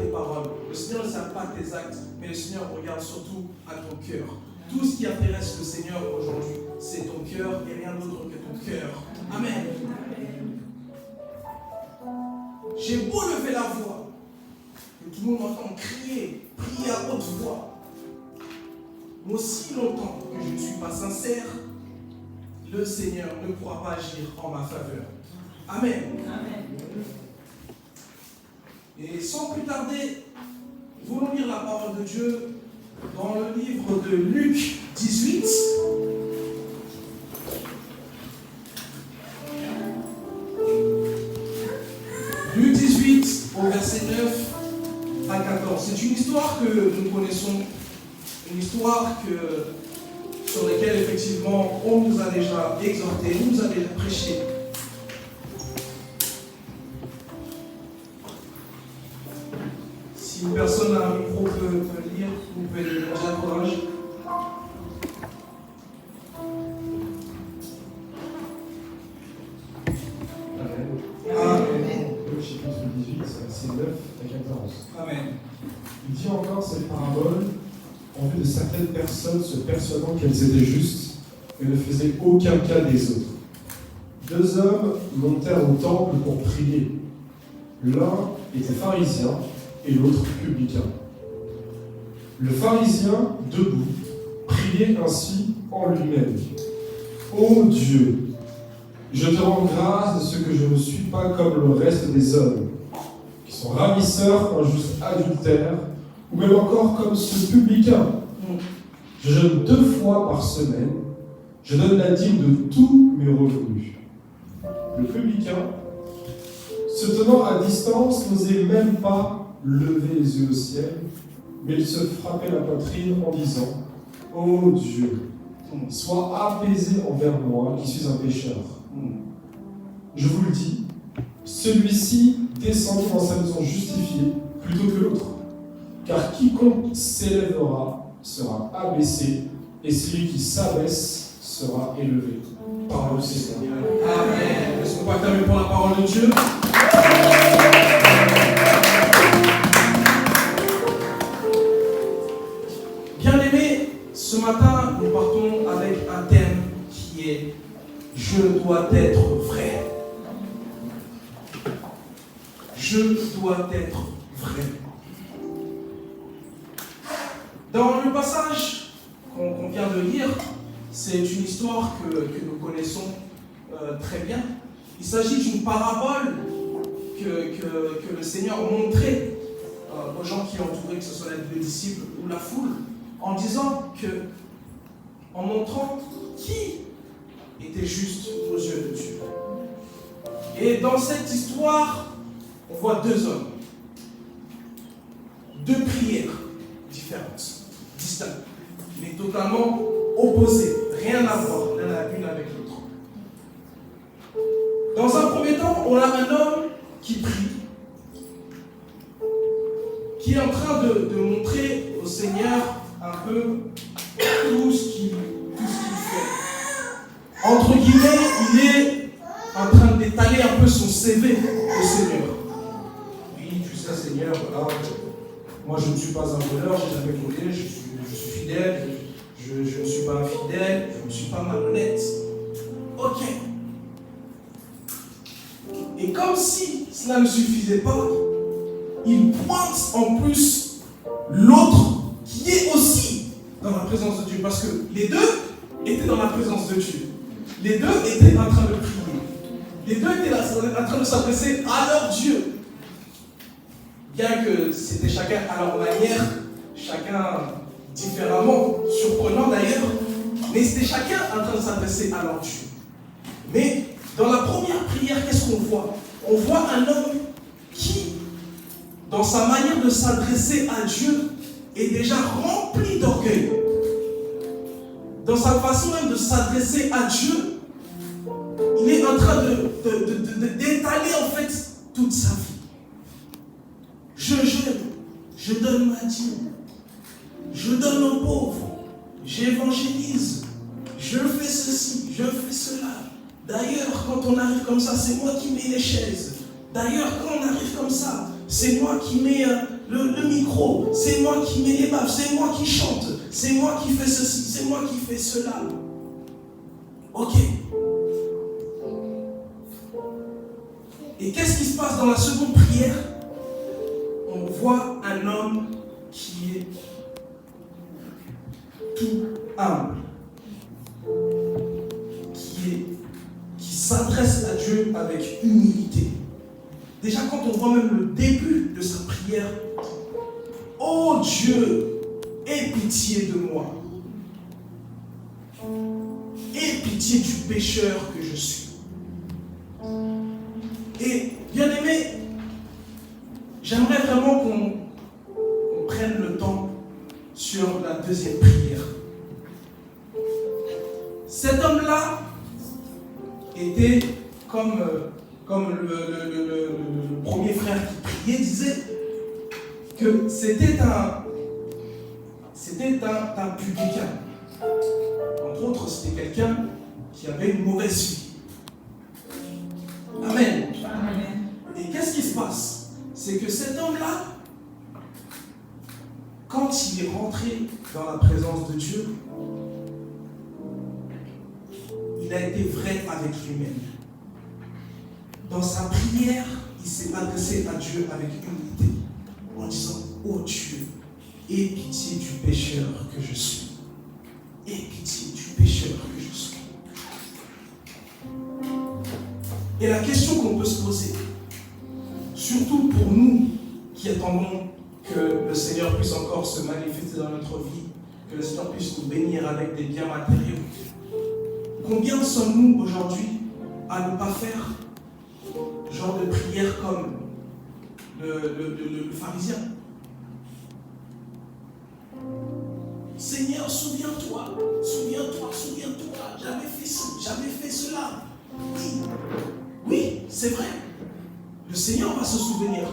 tes paroles. Le Seigneur ne regarde pas tes actes, mais le Seigneur regarde surtout à ton cœur. Tout ce qui intéresse le Seigneur aujourd'hui, c'est ton cœur et rien d'autre que ton cœur. Amen. J'ai beau lever la voix, que tout le monde m'entend crier, prier à haute voix. Mais aussi longtemps que je ne suis pas sincère, le Seigneur ne pourra pas agir en ma faveur. Amen. Amen. Et sans plus tarder, nous voulons lire la parole de Dieu dans le livre de Luc 18. Luc 18 au verset 9 à 14. C'est une histoire que nous connaissons, une histoire sur laquelle effectivement on nous a déjà exhorté, on nous a déjà prêché. Si une personne a un micro peut lire, vous pouvez lui demander un courage. Chapitre 18, verset 9 à 14. Amen. Il dit encore cette parabole en vue de certaines personnes se persuadant qu'elles étaient justes et ne faisaient aucun cas des autres. 2 hommes montèrent au temple pour prier. L'un était pharisien et l'autre publicain. Le pharisien, debout, priait ainsi en lui-même. Ô Dieu, je te rends grâce de ce que je ne suis pas comme le reste des hommes, qui sont ravisseurs, injustes, adultères, ou même encore comme ce publicain. Je jeûne 2 fois par semaine, je donne la dîme de tous mes revenus. Le publicain, se tenant à distance, n'osait même pas lever les yeux au ciel, mais il se frappait la poitrine en disant « Ô Dieu, sois apaisé envers moi qui suis un pécheur. » Je vous le dis, celui-ci descendit dans sa maison justifié plutôt que l'autre. Car quiconque s'élèvera sera abaissé, et celui qui s'abaisse sera élevé. Parole du Seigneur. Amen. Est-ce qu'on peut acclamer pour la parole de Dieu? Bien-aimés, ce matin, nous partons avec un thème qui est « Je dois être vrai ». Je dois être vrai. Dans le passage qu'on vient de lire, c'est une histoire que nous connaissons très bien. Il s'agit d'une parabole que le Seigneur montrait aux gens qui l'entouraient, que ce soit les disciples ou la foule, en disant en montrant qui était juste aux yeux de Dieu. Et dans cette histoire, on voit 2 hommes, 2 prières différentes, distinctes, mais totalement opposées, rien à voir l'une avec l'autre. Dans un premier temps, on a un homme qui prie, qui est en train de montrer au Seigneur un peu tout ce qu'il fait. Entre guillemets, il est en train d'étaler un peu son CV au Seigneur. Oui, tu sais, Seigneur, voilà, moi je ne suis pas un voleur, je n'ai jamais volé, je suis fidèle, je ne suis pas infidèle, je ne suis pas malhonnête. Ok. Et comme si cela ne suffisait pas, il pointe en plus l'autre qui est aussi dans la présence de Dieu. Parce que les 2 étaient dans la présence de Dieu. Les 2 étaient en train de prier. Les 2 étaient en train de s'adresser à leur Dieu. Bien que c'était chacun à leur manière, chacun différemment, surprenant d'ailleurs, mais c'était chacun en train de s'adresser à leur Dieu. Mais dans la première prière, qu'est-ce qu'on voit? On voit un homme qui, dans sa manière de s'adresser à Dieu, est déjà rempli d'orgueil. Dans sa façon même de s'adresser à Dieu, il est en train d'étaler en fait toute sa vie. Je jeûne, je donne ma dîme, je donne aux pauvres, j'évangélise, je fais ceci, je fais cela. D'ailleurs, quand on arrive comme ça, c'est moi qui mets les chaises. D'ailleurs, quand on arrive comme ça, c'est moi qui mets le micro, c'est moi qui mets les baffes, c'est moi qui chante, c'est moi qui fais ceci, c'est moi qui fais cela. Ok. Et qu'est-ce qui se passe dans la seconde prière? On voit un homme qui est tout humble, qui s'adresse à Dieu avec humilité. Déjà, quand on voit même le début de sa prière, oh Dieu, aie pitié de moi. Aie pitié du pécheur que je suis. Et bien aimé, j'aimerais vraiment qu'on prenne le temps sur la deuxième prière. Cet homme-là était comme le premier frère qui priait disait que c'était un publicain. Entre autres, c'était quelqu'un qui avait une mauvaise vie. Amen. Amen. Et qu'est-ce qui se passe? C'est que cet homme-là, quand il est rentré dans la présence de Dieu, il a été vrai avec lui-même. Dans sa prière, il s'est adressé à Dieu avec humilité, en disant, oh Dieu, aie pitié du pécheur que je suis. Aie pitié du pécheur que je suis. Et la question qu'on peut se poser, surtout pour nous qui attendons que le Seigneur puisse encore se manifester dans notre vie, que le Seigneur puisse nous bénir avec des biens matériaux, combien sommes-nous aujourd'hui à ne pas faire genre de prière comme le pharisien? Seigneur, souviens-toi, j'avais fait ci, j'avais fait cela. Oui, c'est vrai. Le Seigneur va se souvenir.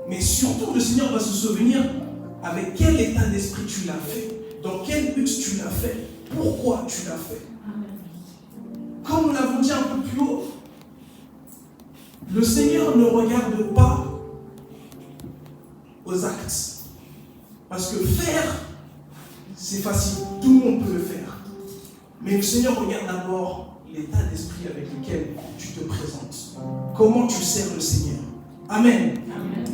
Mais surtout, le Seigneur va se souvenir avec quel état d'esprit tu l'as fait, dans quel but tu l'as fait, pourquoi tu l'as fait. Comme nous l'avons dit un peu plus haut, le Seigneur ne regarde pas aux actes. Parce que faire, c'est facile, tout le monde peut le faire. Mais le Seigneur regarde d'abord l'état d'esprit avec lequel tu te présentes. Comment tu sers le Seigneur. Amen. Amen.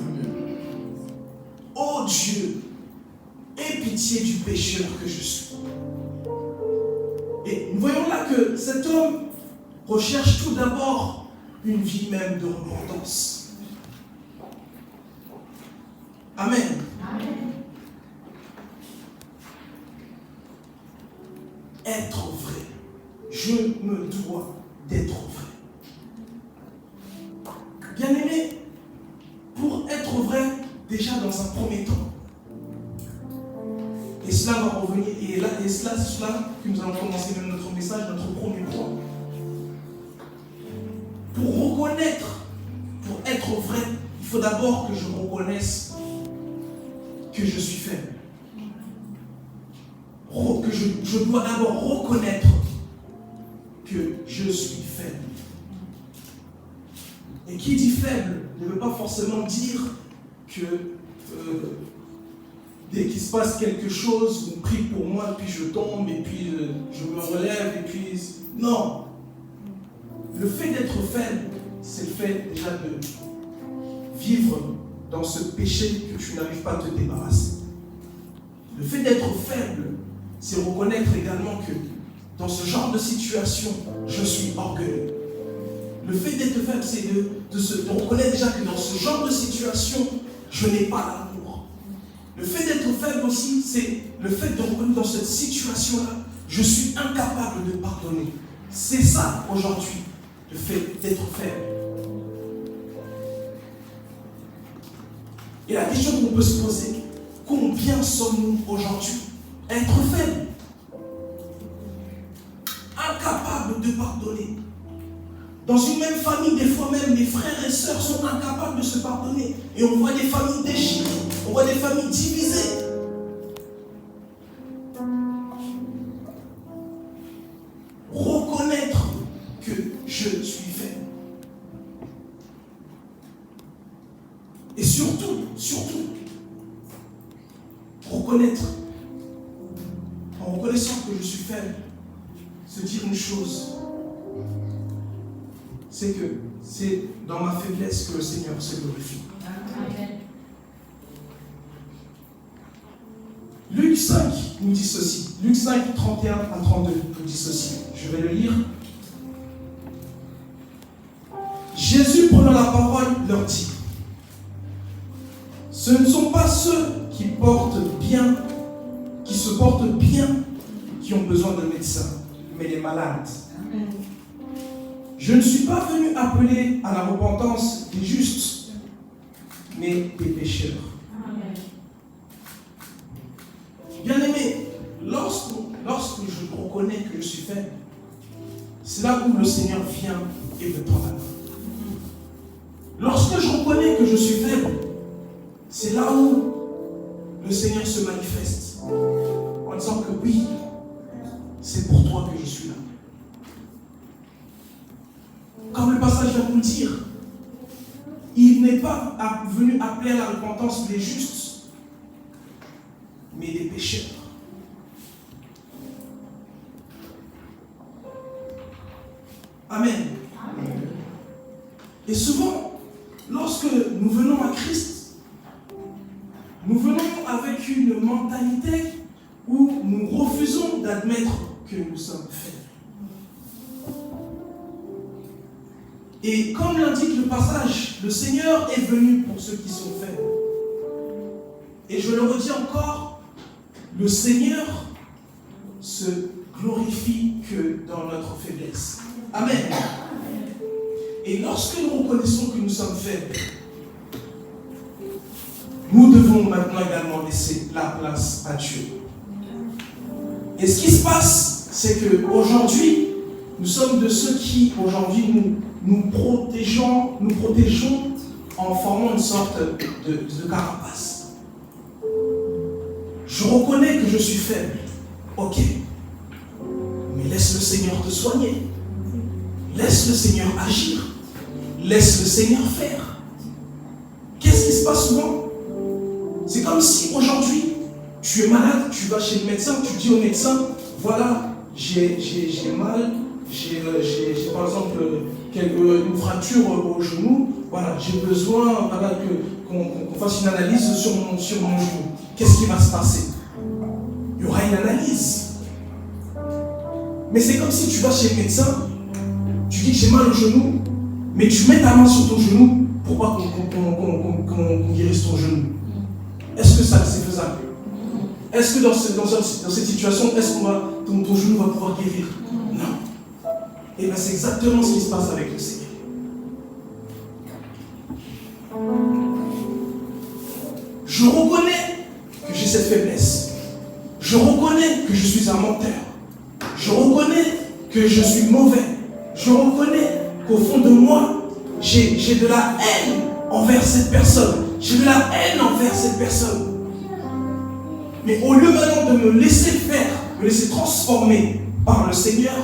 Oh Dieu, aie pitié du pécheur que je suis. Et nous voyons là que cet homme recherche tout d'abord une vie même de repentance. Amen. Amen. Être vrai. Je me dois d'être vrai. Bien-aimé, pour être vrai, déjà dans un premier temps, et cela va revenir, et cela, c'est cela que nous allons commencer même notre message, notre premier point. Pour reconnaître, pour être vrai, il faut d'abord que je reconnaisse que je suis faible. Que je dois d'abord reconnaître que je suis faible. Et qui dit faible ne veut pas forcément dire que dès qu'il se passe quelque chose, on prie pour moi, puis je tombe, et puis je me relève, et puis... Non. Le fait d'être faible, c'est le fait déjà de vivre dans ce péché que tu n'arrives pas à te débarrasser. Le fait d'être faible, c'est reconnaître également que dans ce genre de situation, je suis orgueilleux. Le fait d'être faible, c'est de reconnaître déjà que dans ce genre de situation, je n'ai pas l'amour. Le fait d'être faible aussi, c'est le fait de reconnaître dans cette situation-là, je suis incapable de pardonner. C'est ça aujourd'hui, le fait d'être faible. Et la question qu'on peut se poser, combien sommes-nous aujourd'hui à être faibles, incapables de pardonner? Dans une même famille, des fois même, les frères et sœurs sont incapables de se pardonner. Et on voit des familles déchirées, on voit des familles divisées. Reconnaître que je suis faible. Et surtout, reconnaître, en reconnaissant que je suis faible, se dire une chose, c'est que c'est dans ma faiblesse que le Seigneur se glorifie. Amen. Luc 5 nous dit ceci. Luc 5, 31 à 32 nous dit ceci. Je vais le lire. Jésus, prenant la parole, leur dit: ce ne sont pas ceux qui se portent bien, qui ont besoin de médecins, mais les malades. Amen. Je ne suis pas venu appeler à la repentance des justes, mais des pécheurs. Amen. Bien-aimé, lorsque je reconnais que je suis faible, c'est là où le Seigneur vient et me tend la main. Lorsque je reconnais que je suis faible, c'est là où le Seigneur se manifeste en disant que oui, c'est pour toi que je suis là. Comme le passage vient de nous dire, il n'est pas venu appeler à la repentance des justes, mais des pécheurs. Amen. Amen. Et souvent, lorsque nous venons à Christ, nous venons avec une mentalité où nous refusons d'admettre que nous sommes faibles. Et comme l'indique le passage, le Seigneur est venu pour ceux qui sont faibles. Et je le redis encore, le Seigneur se glorifie que dans notre faiblesse. Amen. Et lorsque nous reconnaissons que nous sommes faibles, nous devons maintenant également laisser la place à Dieu. Et ce qui se passe, c'est qu'aujourd'hui, nous sommes de ceux qui, aujourd'hui, nous protégeons en formant une sorte de carapace. Je reconnais que je suis faible. Ok. Mais laisse le Seigneur te soigner. Laisse le Seigneur agir. Laisse le Seigneur faire. Qu'est-ce qui se passe souvent? C'est comme si aujourd'hui, tu es malade, tu vas chez le médecin, tu dis au médecin, voilà, j'ai mal, j'ai par exemple une fracture au genou, voilà, j'ai besoin voilà, qu'on fasse une analyse sur mon genou. Qu'est-ce qui va se passer? Il y aura une analyse. Mais c'est comme si tu vas chez le médecin, tu dis que j'ai mal au genou, mais tu mets ta main sur ton genou pour pas qu'on guérisse ton genou. Est-ce que ça c'est faisable? Est-ce que dans cette situation, est-ce que ton genou va pouvoir guérir? Non. Et bien c'est exactement ce qui se passe avec le Seigneur. Je reconnais que j'ai cette faiblesse. Je reconnais que je suis un menteur. Je reconnais que je suis mauvais. Je reconnais qu'au fond de moi, j'ai de la haine envers cette personne. J'ai de la haine envers cette personne. Mais au lieu maintenant de me laisser faire, me laisser transformer par le Seigneur,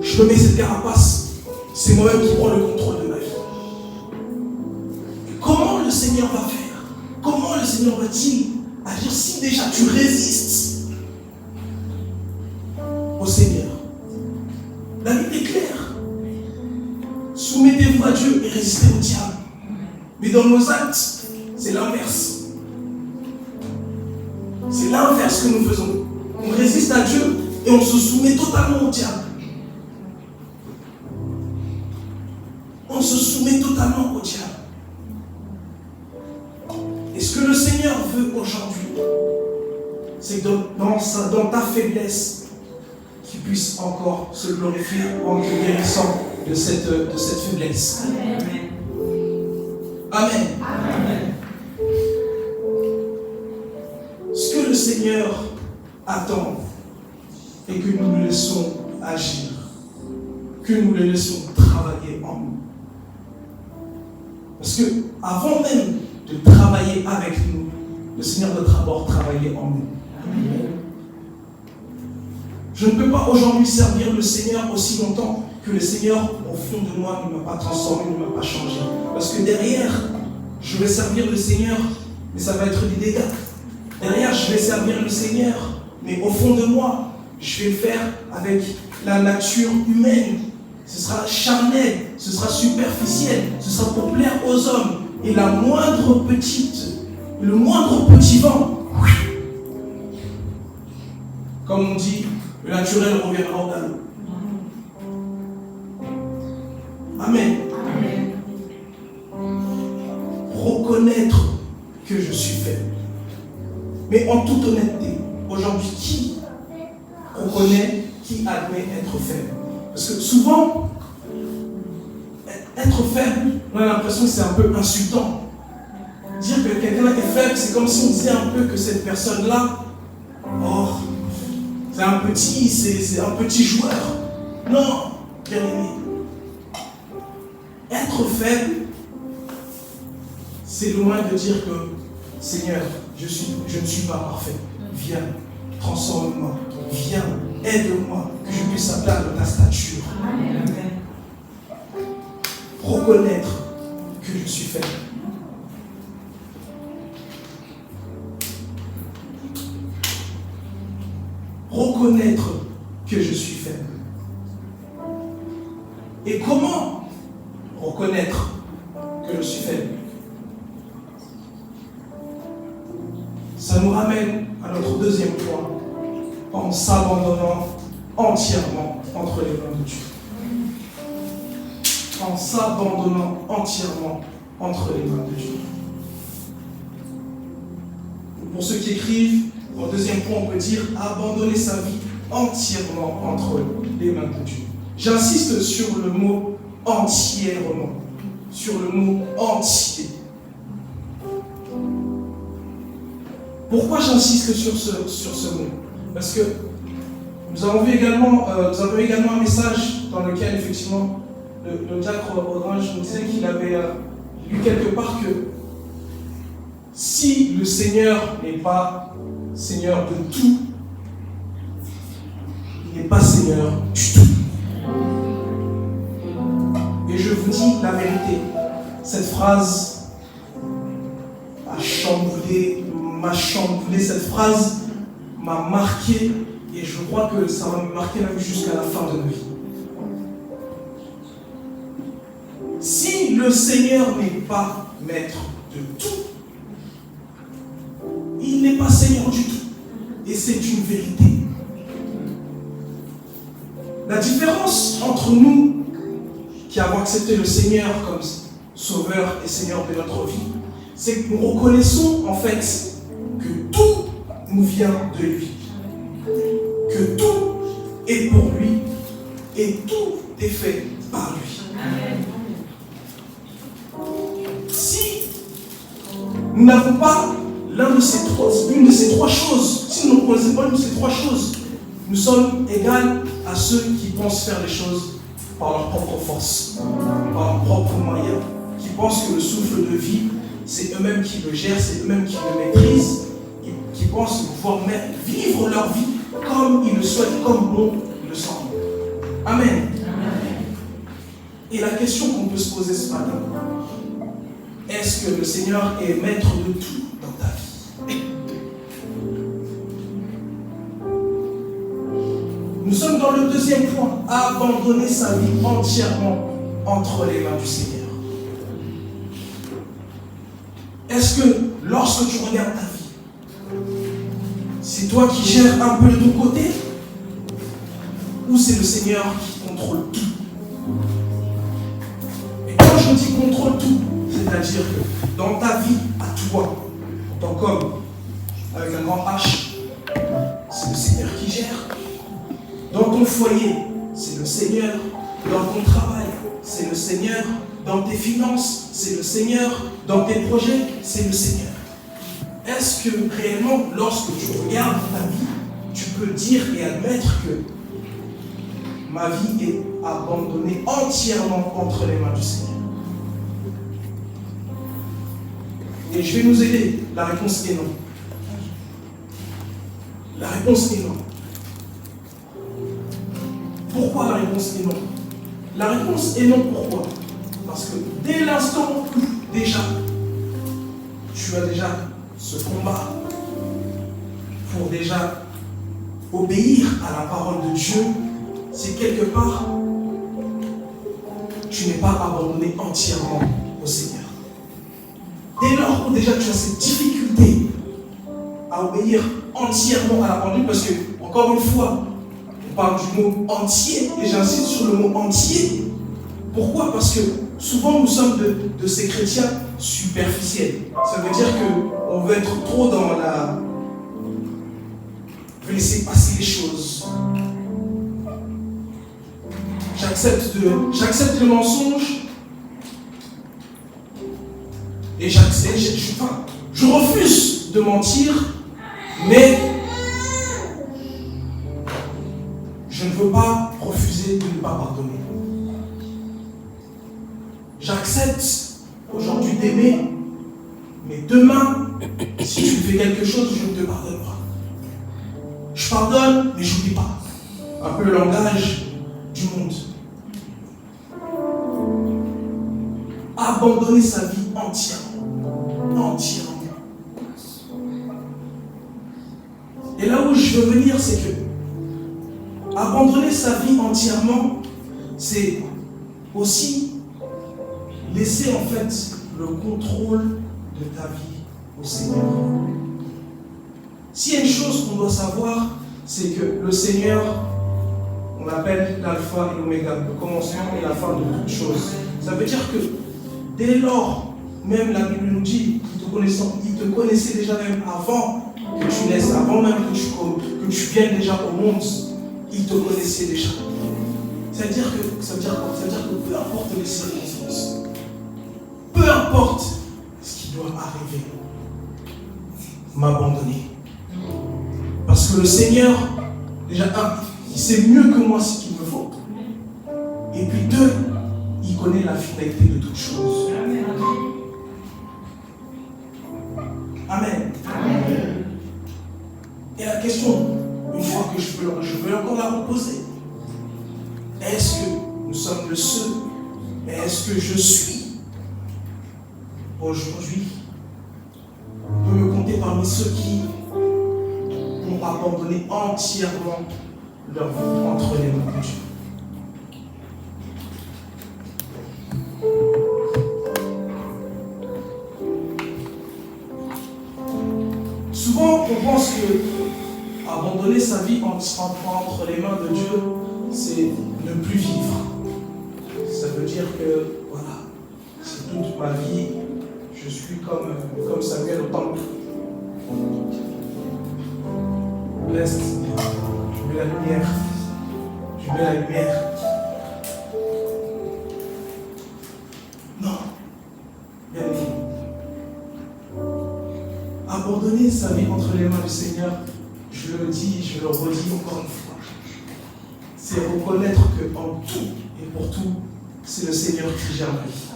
je me mets cette carapace. C'est moi-même qui prends le contrôle de ma vie. Et comment le Seigneur va faire? Comment le Seigneur va-t-il agir si déjà tu résistes au Seigneur? La Bible est claire. Soumettez-vous à Dieu et résistez au diable. Mais dans nos actes, c'est l'inverse. C'est l'inverse que nous faisons. On résiste à Dieu et on se soumet totalement au diable. On se soumet totalement au diable. Et ce que le Seigneur veut aujourd'hui, c'est que dans ta faiblesse, qu'il puisse encore se glorifier en te guérissant de cette faiblesse. Amen. Amen. Amen. Ce que le Seigneur attend et que nous le laissons agir, que nous le laissons travailler en nous. Parce que avant même de travailler avec nous, le Seigneur doit d'abord travailler en nous. Amen. Je ne peux pas aujourd'hui servir le Seigneur aussi longtemps que le Seigneur, au fond de moi, ne m'a pas transformé, ne m'a pas changé. Parce que derrière, je vais servir le Seigneur mais ça va être des dégâts. Derrière, je vais servir le Seigneur, mais au fond de moi, je vais le faire avec la nature humaine. Ce sera charnel, ce sera superficiel, ce sera pour plaire aux hommes. Et le moindre petit vent, comme on dit, le naturel reviendra au galop. Amen. Amen. Reconnaître que je suis faible. Mais en toute honnêteté, aujourd'hui, qui reconnaît, qui admet être faible? Parce que souvent, être faible, on a l'impression que c'est un peu insultant. Dire que quelqu'un est faible, c'est comme si on disait un peu que cette personne-là, oh, c'est un petit joueur. Non, bien aimé. Être faible, c'est loin de dire que Seigneur, je ne suis pas parfait. Viens, transforme-moi. Viens, aide-moi, que je puisse atteindre ta stature. Amen. Reconnaître que je suis faible. Reconnaître que je suis faible. Et comment reconnaître que je suis faible? Ça nous ramène à notre deuxième point, en s'abandonnant entièrement entre les mains de Dieu. En s'abandonnant entièrement entre les mains de Dieu. Pour ceux qui écrivent, au deuxième point, on peut dire abandonner sa vie entièrement entre les mains de Dieu. J'insiste sur le mot entièrement, sur le mot entier. Pourquoi j'insiste sur ce mot? Parce que nous avons également un message dans lequel, effectivement, le diacre Orange nous disait qu'il avait lu quelque part que si le Seigneur n'est pas Seigneur de tout, il n'est pas Seigneur du tout. Et je vous dis la vérité, cette phrase m'a chamboulé, cette phrase m'a marqué, et je crois que ça va me marquer même jusqu'à la fin de ma vie. Si le Seigneur n'est pas maître de tout, il n'est pas Seigneur du tout. Et c'est une vérité. La différence entre nous qui avons accepté le Seigneur comme Sauveur et Seigneur de notre vie, c'est que nous reconnaissons en fait que tout nous vient de lui. Que tout est pour lui et tout est fait par lui. Si nous n'avons pas une de ces trois choses, si nous ne reconnaissons pas une de ces trois choses, nous sommes égaux à ceux qui pensent faire les choses par leur propre force, par leurs propres moyens, qui pensent que le souffle de vie, c'est eux-mêmes qui le gèrent, c'est eux-mêmes qui le maîtrisent, qui pensent pouvoir même vivre leur vie comme ils le souhaitent, comme bon le semble. Amen. Amen. Et la question qu'on peut se poser ce matin, est-ce que le Seigneur est maître de tout dans ta vie? Nous sommes dans le deuxième point, abandonner sa vie entièrement entre les mains du Seigneur. Est-ce que lorsque tu regardes ta vie, c'est toi qui gères un peu de ton côté, ou c'est le Seigneur qui contrôle tout? Et quand je dis contrôle tout, c'est-à-dire que dans ta vie, à toi, en tant qu'homme, avec un grand H, c'est le Seigneur qui gère. Dans ton foyer, c'est le Seigneur. Dans ton travail, c'est le Seigneur. Dans tes finances, c'est le Seigneur. Dans tes projets, c'est le Seigneur. Est-ce que réellement, lorsque tu regardes ta vie, tu peux dire et admettre que ma vie est abandonnée entièrement entre les mains du Seigneur? Et je vais nous aider. La réponse est non. La réponse est non. Pourquoi la réponse est non? La réponse est non, pourquoi? Parce que dès l'instant où déjà tu as déjà ce combat pour déjà obéir à la parole de Dieu, c'est quelque part, tu n'es pas abandonné entièrement au Seigneur. Dès lors où déjà tu as cette difficulté à obéir entièrement à la parole de Dieu, parce que, encore une fois, on parle du mot entier, et j'insiste sur le mot entier. Pourquoi? Parce que souvent nous sommes de ces chrétiens superficiels. Ça veut dire qu'on veut être trop dans la... On veut laisser passer les choses. J'accepte le mensonge et je refuse de mentir, mais je ne veux pas refuser de ne pas pardonner. J'accepte aujourd'hui d'aimer, mais demain, si tu fais quelque chose, je ne te pardonne pas. Je pardonne, mais je n'oublie pas. Un peu le langage du monde. Abandonner sa vie entièrement. Et là où je veux venir, c'est que abandonner sa vie entièrement, c'est aussi laisser en fait le contrôle de ta vie au Seigneur. S'il y a une chose qu'on doit savoir, c'est que le Seigneur, on l'appelle l'alpha et l'oméga, le commencement et la fin de toutes choses. Ça veut dire que dès lors, même la Bible nous dit qu'il te connaissait déjà même avant que tu naisses, avant même que tu viennes déjà au monde, il te connaissait déjà. Ça veut dire que peu importe les circonstances, peu importe ce qui doit arriver, m'abandonner. Parce que le Seigneur, déjà, il sait mieux que moi ce qu'il me faut. Et puis deux, il connaît la finalité de toutes choses. Amen. Amen. Et la question, une fois que je veux encore la reposer, est-ce que nous sommes le seul? Est-ce que je suis aujourd'hui? On peut me compter parmi ceux qui ont abandonné entièrement leur vie entre les mains de Dieu. Souvent, on pense que abandonner sa vie entre les mains de Dieu, c'est ne plus vivre. Ça veut dire que, voilà, c'est toute ma vie, je suis comme Samuel au temple. L'Est, je mets la lumière. Je mets la lumière. Non. Bien aimé. Abandonner sa vie entre les mains du Seigneur, je le dis, je le redis encore une fois. C'est reconnaître que en tout et pour tout, c'est le Seigneur qui gère ma vie.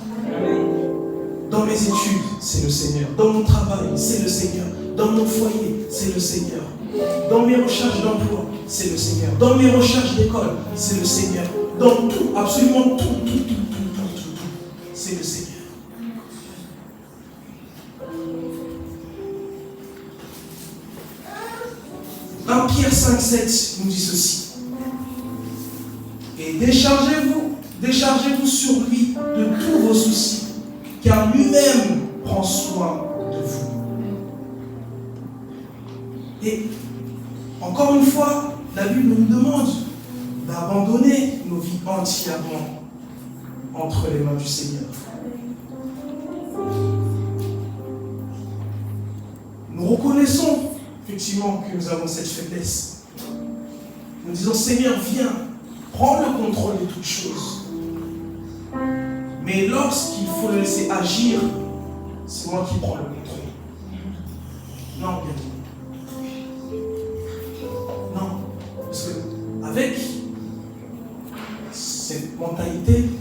Dans mes études, c'est le Seigneur. Dans mon travail, c'est le Seigneur. Dans mon foyer, c'est le Seigneur. Dans mes recherches d'emploi, c'est le Seigneur. Dans mes recherches d'école, c'est le Seigneur. Dans tout, absolument tout, c'est le Seigneur. Pierre 5,7 nous dit ceci. Et déchargez-vous sur lui de tous vos soucis, car lui-même prend soin de vous. Et encore une fois, la Bible nous demande d'abandonner nos vies entièrement entre les mains du Seigneur. Nous reconnaissons effectivement que nous avons cette faiblesse. Nous disons, Seigneur, viens, prends le contrôle de toutes choses. Mais lorsqu'il faut le laisser agir, c'est moi qui prends le contrôle. Non, bien. Non. Parce que avec cette mentalité,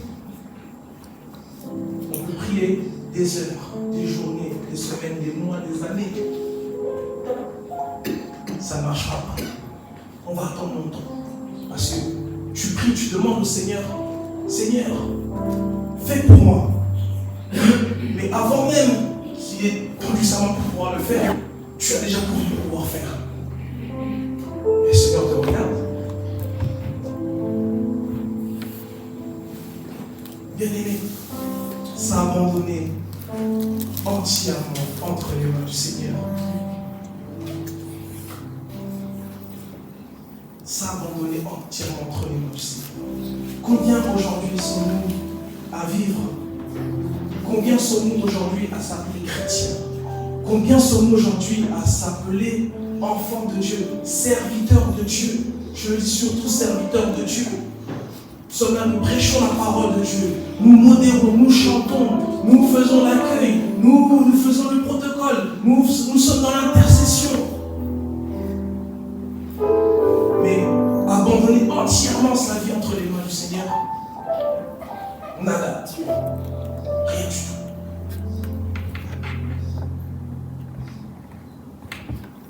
on peut prier des heures, des journées, des semaines, des mois, des années. Ça ne marchera pas. On va attendre longtemps. Parce que tu pries, tu demandes au Seigneur, Seigneur, fais pour moi. Mais avant même qu'il y ait puissamment pour pouvoir le faire, tu as déjà tout pour pouvoir faire. Et le Seigneur te regarde. Bien-aimé, s'abandonner entièrement entre les mains du Seigneur. S'abandonner entièrement entre les mains du Seigneur. Combien aujourd'hui sommes-nous à vivre? Combien sommes-nous aujourd'hui à s'appeler chrétiens? Combien sommes-nous aujourd'hui à s'appeler enfants de Dieu, serviteurs de Dieu? Je dis surtout serviteurs de Dieu. Nous sommes là, nous prêchons la parole de Dieu, nous modérons, nous chantons, nous faisons l'accueil, nous faisons le protocole, nous sommes dans l'intercession. Mais abandonner entièrement sa vie entre les mains du Seigneur, nada, rien du tout.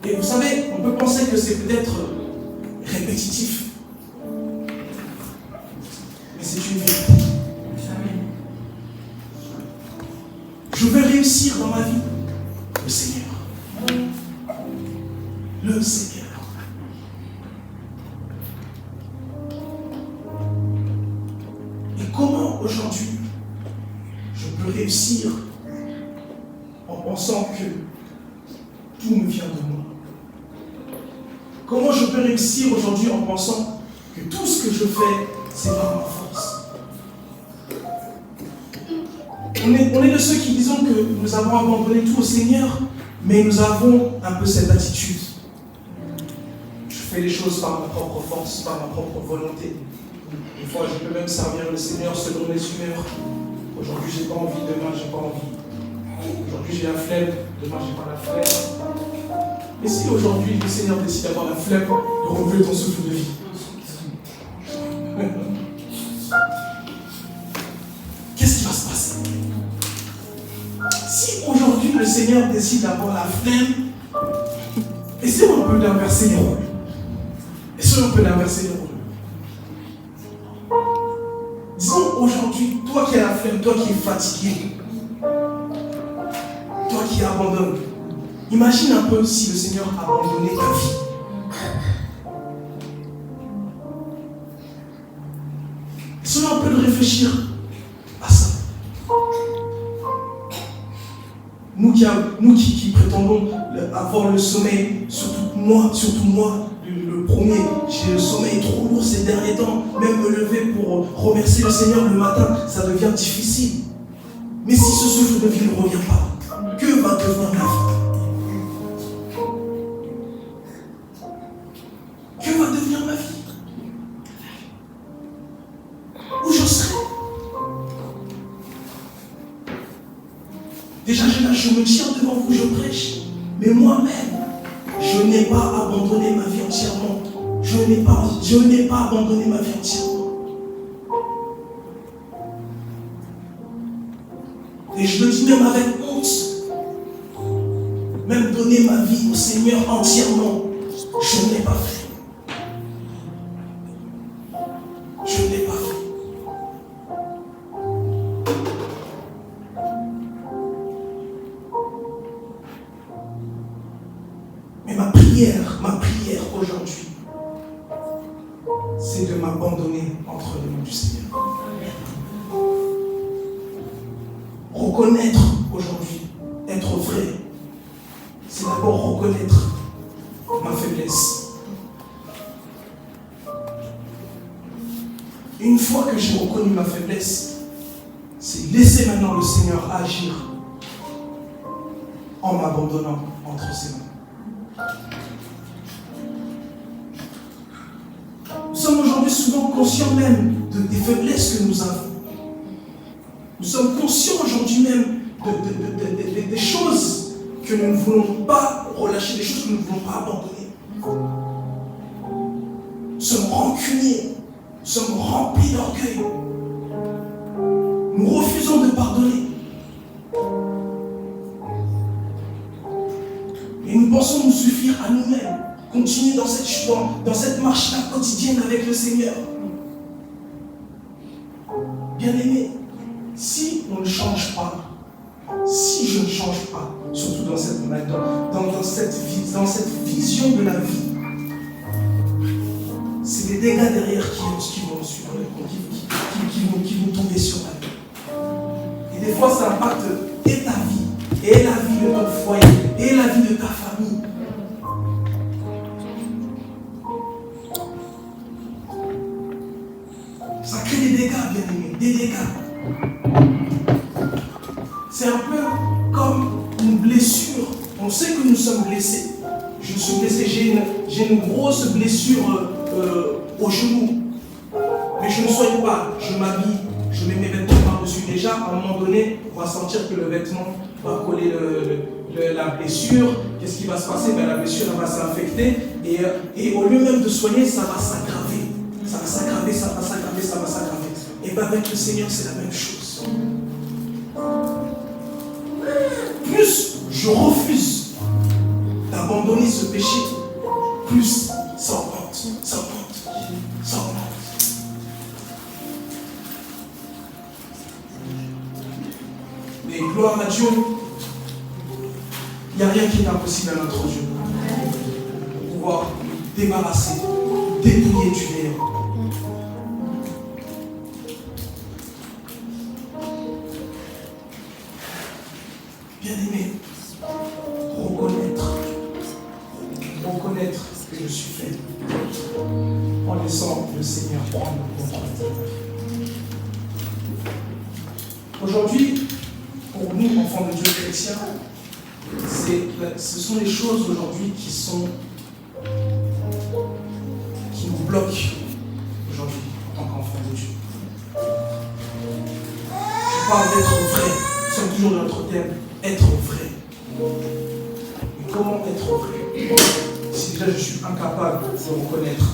Et vous savez, on peut penser que c'est peut-être répétitif. C'est une vérité. Je veux réussir dans ma vie. Le Seigneur. Le Seigneur. Et comment aujourd'hui je peux réussir en pensant que tout me vient de moi? Comment je peux réussir aujourd'hui en pensant que tout ce que je fais, c'est par ma force? On est de ceux qui disons que nous avons abandonné tout au Seigneur, mais nous avons un peu cette attitude. Je fais les choses par ma propre force, par ma propre volonté. Des fois, je peux même servir le Seigneur selon mes humeurs. Aujourd'hui, j'ai pas envie, demain, j'ai pas envie. Aujourd'hui, j'ai la flemme, demain, j'ai pas la flemme. Et si aujourd'hui, le Seigneur décide d'avoir la flemme de renouveler ton souffle de vie? Qu'est-ce qui va se passer? Si aujourd'hui le Seigneur décide d'avoir la flemme, essayons un peu d'inverser les rôles. Essayons un peu d'inverser les rôles. Disons aujourd'hui, toi qui as la flemme, toi qui es fatigué, toi qui abandonnes, imagine un peu si le Seigneur abandonnait ta vie. Essayons un peu de réfléchir à ça. Nous qui prétendons avoir le sommeil, surtout moi, le premier, j'ai le sommeil trop lourd ces derniers temps. Même me lever pour remercier le Seigneur le matin, ça devient difficile. Mais si ce souffle de vie ne revient pas, que va devenir ma vie? Que va devenir ma vie? Où je serai? Déjà, je me tiens devant vous, je prêche. Mais moi-même, je n'ai pas abandonné ma vie entièrement. Je n'ai pas abandonné ma vie entièrement. Et je le dis même avec honte. Même donner ma vie au Seigneur entièrement, je ne l'ai pas fait. Je ne l'ai pas fait. Mais ma prière aujourd'hui, c'est de m'abandonner entre les mains du Seigneur. Reconnaître aujourd'hui, être vrai, c'est d'abord reconnaître ma faiblesse. Une fois que j'ai reconnu ma faiblesse, c'est laisser maintenant le Seigneur agir en m'abandonnant entre ses mains. Nous sommes aujourd'hui souvent conscients même des faiblesses que nous avons. Nous sommes conscients aujourd'hui même des choses que nous ne voulons pas relâcher, des choses que nous ne voulons pas abandonner. Nous sommes rancuniers, nous sommes remplis d'orgueil. Nous refusons de pardonner. Et nous pensons nous suffire à nous-mêmes. Continuer dans cette marche-là quotidienne avec le Seigneur. Bien-aimé, si on ne change pas, si je ne change pas, surtout dans dans cette vision de la vie, c'est les dégâts derrière qui vont suivre, qui vont tomber sur la vie. Et des fois, ça impacte et ta vie, et la vie de ton foyer, et la vie de ta famille. Ça crée des dégâts, bien aimés, des dégâts. C'est un peu comme une blessure. On sait que nous sommes blessés. Je suis blessé, j'ai une grosse blessure au genou. Mais je ne soigne pas, je m'habille, je mets mes vêtements par-dessus. Déjà, à un moment donné, on va sentir que le vêtement va coller la blessure. Qu'est-ce qui va se passer? La blessure elle va s'infecter et au lieu même de soigner, ça va s'aggraver. Ça va s'aggraver, ça va s'aggraver, ça va s'aggraver. Et bien avec le Seigneur, c'est la même chose. Plus je refuse d'abandonner ce péché, plus ça augmente, ça augmente, ça augmente. Mais gloire à Dieu, il n'y a rien qui est impossible à notre Dieu. Pour pouvoir débarrasser, dépouiller du néant. Bien-aimé, reconnaître que je suis fait en laissant le Seigneur prendre le contrôle de ma vie. Aujourd'hui, pour nous, enfants de Dieu chrétiens, ce sont les choses aujourd'hui qui nous bloquent aujourd'hui en tant qu'enfants de Dieu. Je parle d'être vrai, nous sommes toujours dans notre thème, être vrai. Mais comment être vrai? Si déjà je suis incapable de reconnaître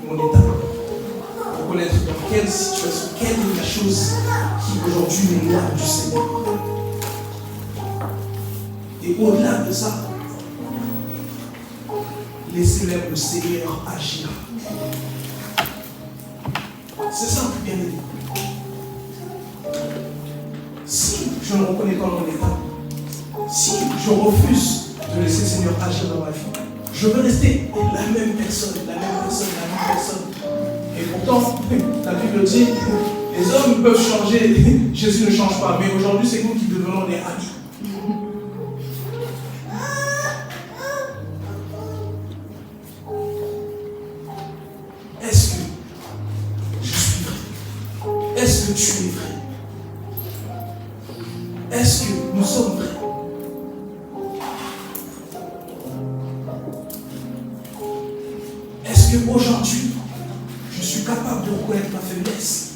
mon état, reconnaître dans quelle situation, quelle est la chose qui aujourd'hui m'éloigne du Seigneur. Et au-delà de ça, laissez même le Seigneur agir. C'est simple, bien aimé. Si je ne reconnais pas mon état, si je refuse de laisser le Seigneur agir dans ma vie, je veux rester la même personne. Et pourtant, la Bible dit, les hommes peuvent changer, Jésus ne change pas. Mais aujourd'hui, c'est nous qui devenons les amis. Est-ce que je suis vrai? Est-ce que tu es vrai? Est-ce que nous sommes vrais? Est-ce qu'aujourd'hui, je suis capable de reconnaître ma faiblesse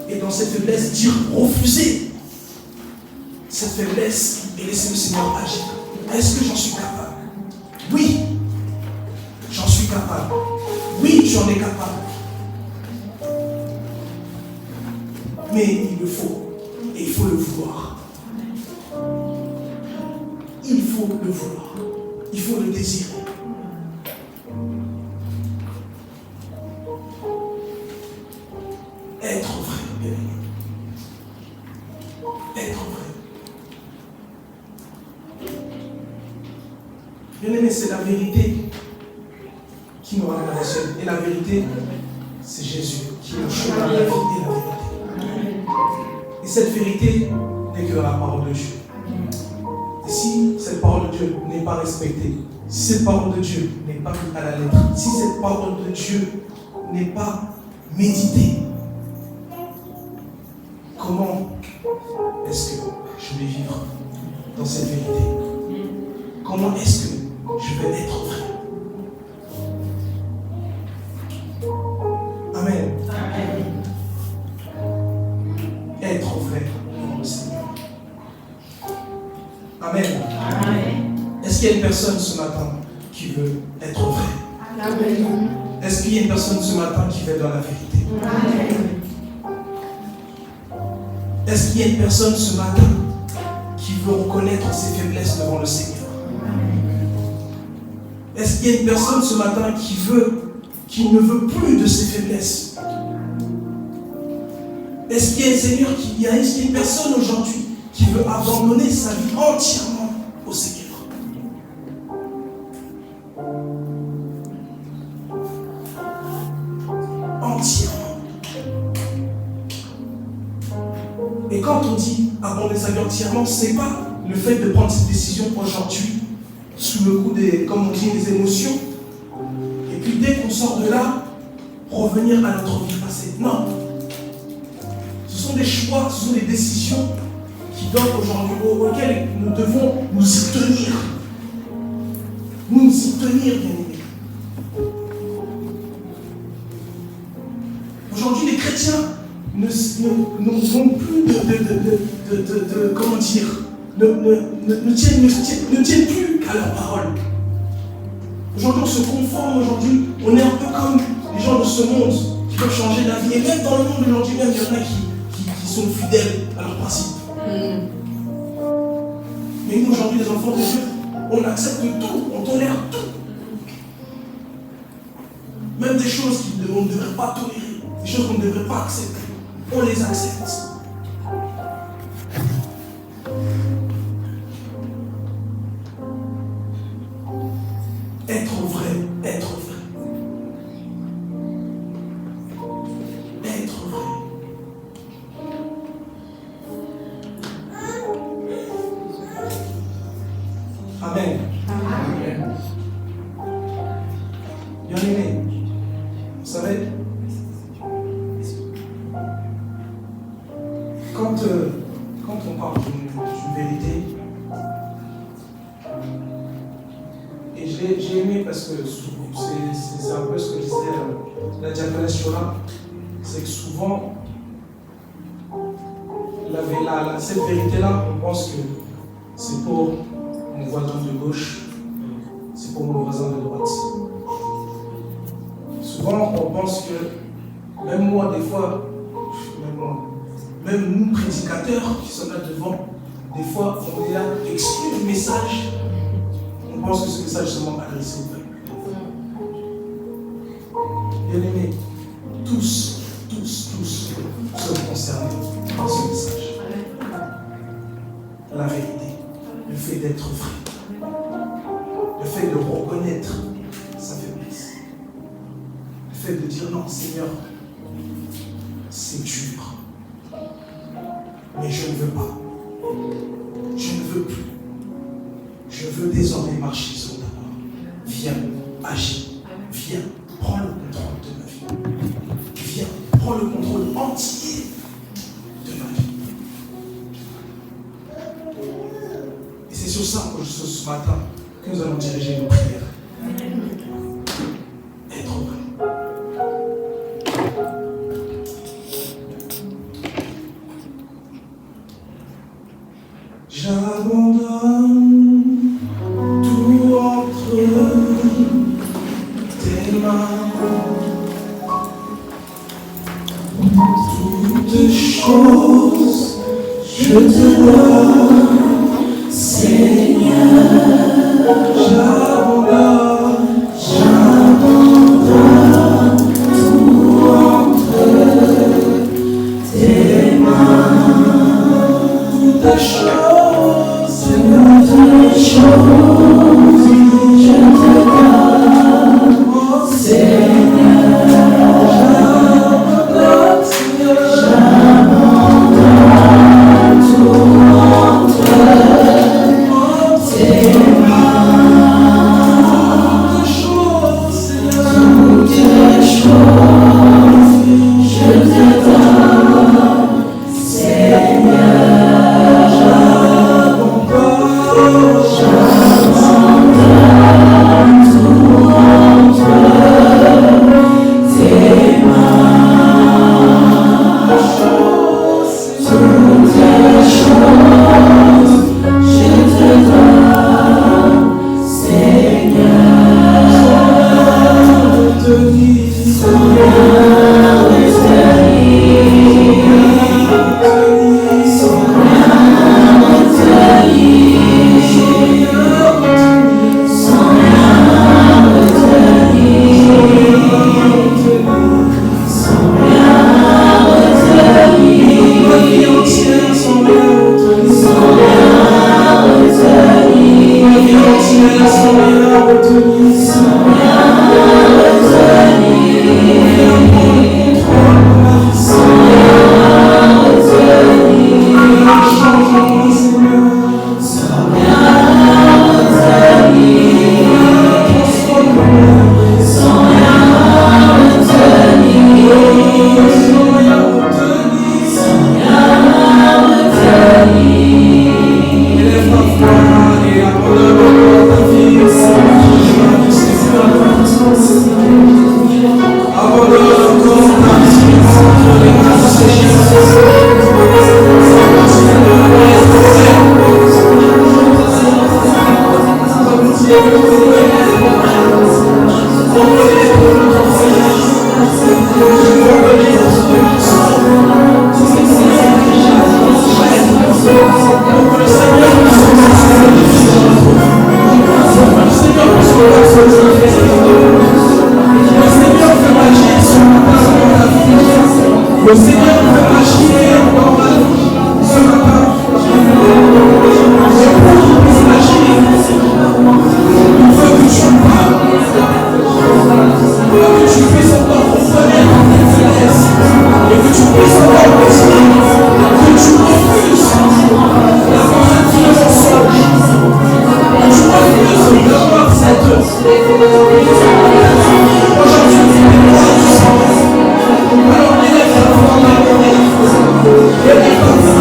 et dans cette faiblesse, dire refuser cette faiblesse et laisser le Seigneur agir? Est-ce que j'en suis capable? Oui, j'en suis capable. Oui, j'en ai capable. Mais il le faut. Et il faut le vouloir. Il faut le vouloir. Il faut le désirer. Être vrai, bien aimé. Être vrai. Bien aimé, c'est la vérité qui nous ramène à la ciel. Et la vérité, c'est Jésus qui est le chemin de la vie et la vérité. Et cette vérité n'est que la parole de Dieu. Et si cette parole de Dieu n'est pas respectée, si cette parole de Dieu n'est pas à la lettre, si cette parole de Dieu n'est pas méditée, comment est-ce que je vais vivre dans cette vérité? Comment est-ce que je vais être vrai? Amen. Amen. Être vrai devant le Seigneur. Amen. Amen. Est-ce qu'il y a une personne ce matin qui veut être vrai? Amen. Est-ce qu'il y a une personne ce matin qui veut être dans la vérité? Amen. Est-ce qu'il y a une personne ce matin qui veut reconnaître ses faiblesses devant le Seigneur? Est-ce qu'il y a une personne ce matin qui ne veut plus de ses faiblesses? Est-ce qu'il y a une personne aujourd'hui qui veut abandonner sa vie entièrement au Seigneur. Entièrement. Et quand on dit abandonner sa vie entièrement, c'est pas le fait de prendre cette décision aujourd'hui sous le coup des, comme on dit, des émotions, et puis dès qu'on sort de là, revenir à notre vie passée. Non. Ce sont des choix, ce sont des décisions qui doivent aujourd'hui, auxquelles nous devons nous y tenir. Nous y tenir, bien aimés. Aujourd'hui, les chrétiens n'ont plus de comment dire, ne tiennent plus à leur parole. Aujourd'hui, on se conforme, aujourd'hui, on est un peu comme les gens de ce monde qui peuvent changer d'avis. Et même dans le monde aujourd'hui, même, il y en a qui sont fidèles à leurs principes. Mais nous, aujourd'hui, les enfants de Dieu, on accepte tout, on tolère tout. Même des choses qu'on ne devrait pas tolérer, des choses qu'on ne devrait pas accepter, on les accepte. Être vrai, être vrai. Être vrai. Amen. Amen. Bien aimé, vous savez, quand on parle d'une vérité, et j'ai aimé parce que c'est un peu ce que disait la diaconesse Chola, c'est que souvent, cette vérité-là, on pense que c'est pour mon voisin de gauche, c'est pour mon voisin de droite. Souvent, on pense que, même moi, des fois, même nous, prédicateurs qui sommes là devant, des fois, on est là, exclut le message. On pense que ce message est seulement adressé au peuple. Bien aimés, tous sommes concernés par ce message. La vérité, le fait d'être vrai, le fait de reconnaître sa faiblesse, le fait de dire non, Seigneur, c'est dur, mais je ne veux pas, je ne veux plus, je veux désormais marcher sur ta parole. Viens, agis, viens, prends le contrôle de ma vie, viens, prends le contrôle entier de ma vie. Et c'est sur ça que ce matin que nous allons diriger nos prières. Être vrai. J'abandonne tout entre tes mains, toutes choses je te donne, Seigneur. J'abandonne tout entre tes mains, toutes choses, Seigneur, toutes choses je te donne, oh Seigneur. J'abandonne, Seigneur, tout entre tes mains, toutes choses, Seigneur, toutes choses je te donne, Seigneur. J'abandonne. Le Seigneur veut agir dans ma vie ce matin. Et pour qu'il puisse agir, il veut que tu parles. Il veut que tu puisses encore reconnaître tes faiblesses. Et que tu puisses encore dire que tu refuses d'avoir un Dieu mensonge. Que tu refuses d'avoir cette aujourd'hui tu es loin du sang. Alors élève ta foi dans le élève ta foi.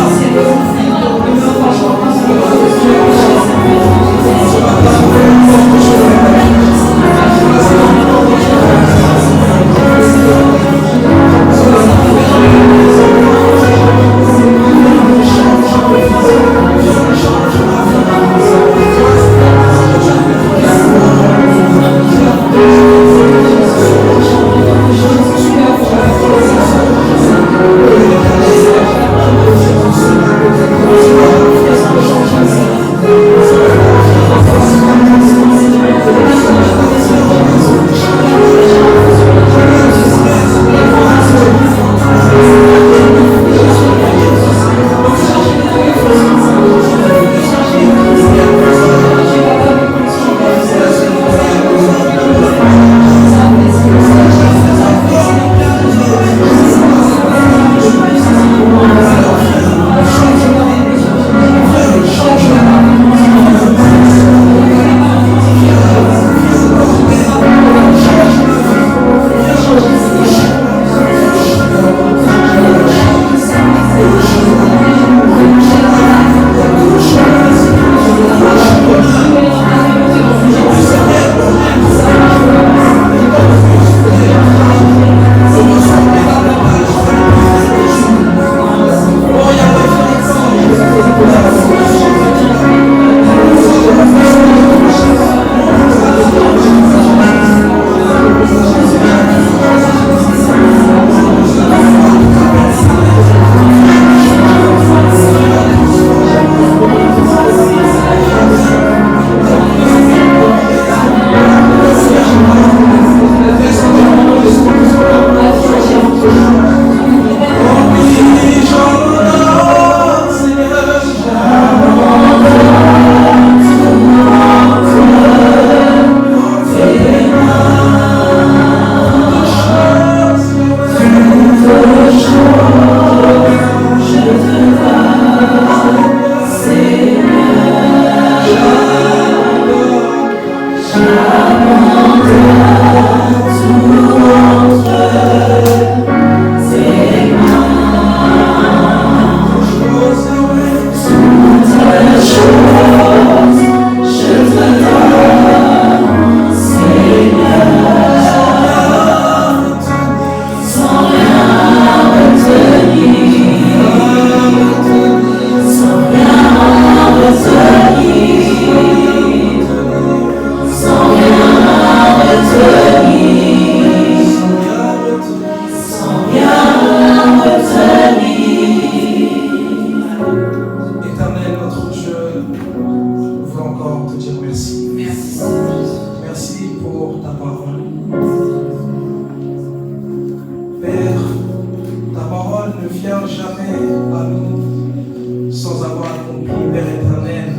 Sans avoir accompli, Père éternel,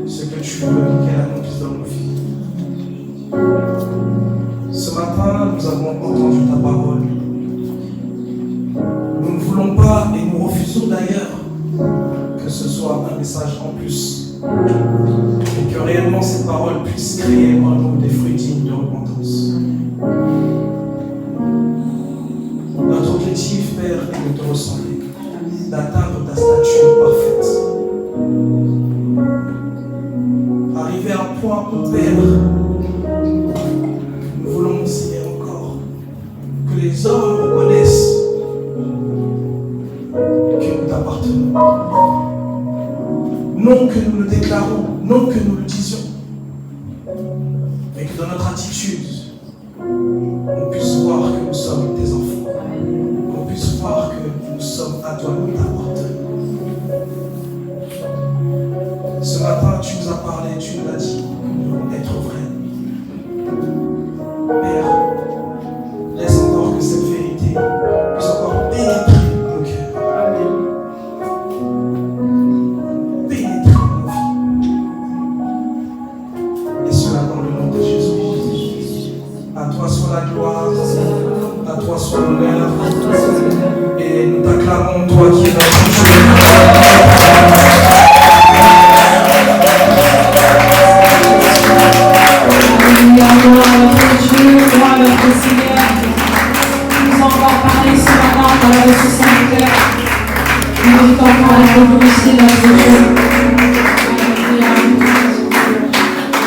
ce que tu veux qu'elle accomplisse actif dans nos vies. Ce matin, nous avons entendu ta parole. Nous ne voulons pas et nous refusons d'ailleurs que ce soit un message en plus et que réellement ces paroles puissent créer en nous des fruits dignes de repentance. Notre objectif, Père, est de te ressembler, d'atteindre ta stature parfaite. Arriver à un point où, Père, nous voulons, Seigneur, encore que les hommes reconnaissent que nous t'appartenons. Non que nous le déclarons, non que nous le disions, mais que dans notre attitude, on puisse voir que nous sommes tes enfants, qu'on puisse voir que nous sommes à toi, nous t'appartenons. Ce matin, tu nous as parlé, tu nous l'as dit, nous devons être vrais. Père, laisse encore que cette vérité puisse encore pénétrer nos cœurs. Pénétrer nos vies. Et cela dans le nom de Jésus. À toi soit la gloire, à toi soit l'honneur. Et nous t'acclamons, toi qui es notre Dieu.